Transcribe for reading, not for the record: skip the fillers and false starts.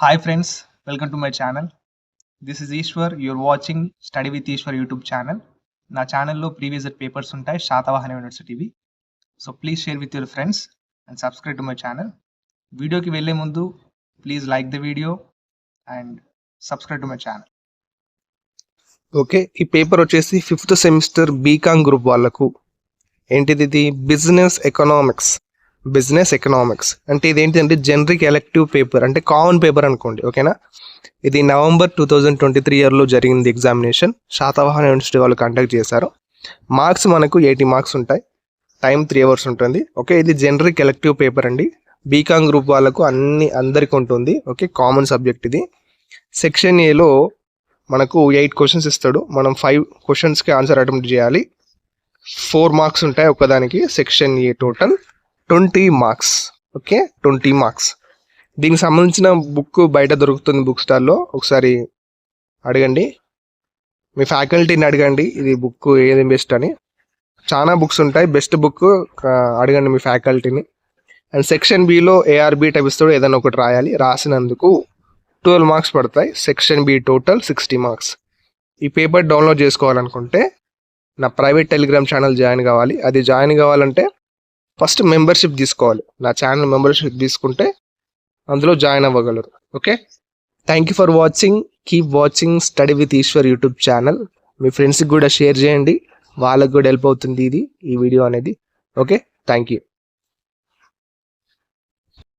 Hi friends, welcome to my channel. This is Ishwar. You're watching Study with Ishwar YouTube channel. నా ఛానల్లో previous papers ఉంటాయి శాతవాహన యూనివర్సిటీవి. So please share with your friends and subscribe to my channel. వీడియోకి వెళ్ళే ముందు please like the video and subscribe to my channel. Okay, ఈ paper వచ్చేసి 5th semester BCom group వాళ్ళకు. ఏంటిది? ఇది బిజినెస్ ఎకనామిక్స్ అంటే ఇదేంటంటే జనరిక్ ఎలెక్టివ్ పేపర్, అంటే కామన్ పేపర్ అనుకోండి. ఓకేనా, ఇది నవంబర్ 2023 ఇయర్లో జరిగింది ఎగ్జామినేషన్. శాతవాహన యూనివర్సిటీ వాళ్ళు కండక్ట్ చేశారు. మార్క్స్ మనకు 80 మార్క్స్ ఉంటాయి. టైం 3 hours ఉంటుంది. ఓకే, ఇది జనరిక్ ఎలెక్టివ్ పేపర్ అండి. బీకామ్ గ్రూప్ వాళ్ళకు అందరికి ఉంటుంది. ఓకే, కామన్ సబ్జెక్ట్ ఇది. సెక్షన్ ఏలో మనకు 8 క్వశ్చన్స్ ఇస్తాడు. మనం 5 క్వశ్చన్స్కి ఆన్సర్ అటెంప్ట్ చేయాలి. 4 మార్క్స్ ఉంటాయి ఒక్కదానికి. Section a total 20 marks. Okay, 20 marks. దీనికి సంబంధించిన బుక్ బయట దొరుకుతుంది బుక్ స్టాల్లో. ఒకసారి అడగండి, మీ ఫ్యాకల్టీని అడగండి ఇది బుక్ ఏది బెస్ట్ అని. చాలా బుక్స్ ఉంటాయి, బెస్ట్ బుక్ అడగండి మీ ఫ్యాకల్టీని. అండ్ సెక్షన్ బిలో ఏఆర్బి టైప్ ఇస్తాడు, ఏదైనా ఒకటి రాయాలి. రాసినందుకు 12 మార్క్స్ పడతాయి. Section B total 60 marks. ఈ పేపర్ డౌన్లోడ్ చేసుకోవాలనుకుంటే నా ప్రైవేట్ టెలిగ్రామ్ ఛానల్ జాయిన్ కావాలి. అది జాయిన్ కావాలంటే ఫస్ట్ మెంబర్షిప్ తీసుకోవాలి. నా ఛానల్ మెంబర్షిప్ తీసుకుంటే అందులో జాయిన్ అవ్వగలరు. Okay, thank you for watching. Keep watching study with Eshwar YouTube channel. మీ ఫ్రెండ్స్కి కూడా షేర్ చేయండి, వాళ్ళకి కూడా హెల్ప్ అవుతుంది ఈ వీడియో అనేది. Okay, thank you.